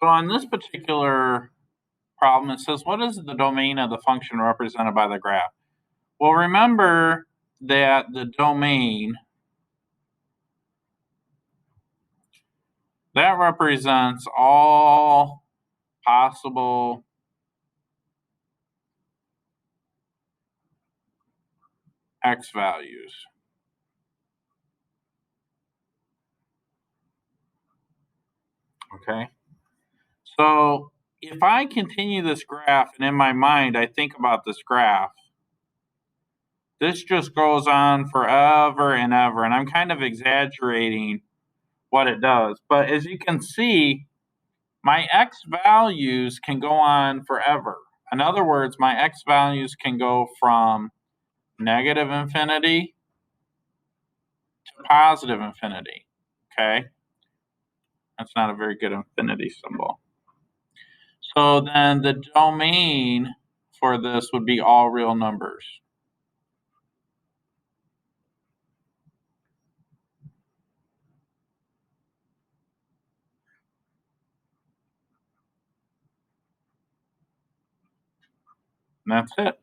So on this particular problem, it says, what is the domain of the function represented by the graph? Well, remember that the domain, that represents all possible x values. Okay? So if I continue this graph and in my mind I think about this graph, this just goes on forever and ever, and I'm kind of exaggerating what it does. But as you can see, my x values can go on forever. In other words, my x values can go from negative infinity to positive infinity. Okay? That's not a very good infinity symbol. So then the domain for this would be all real numbers. And that's it.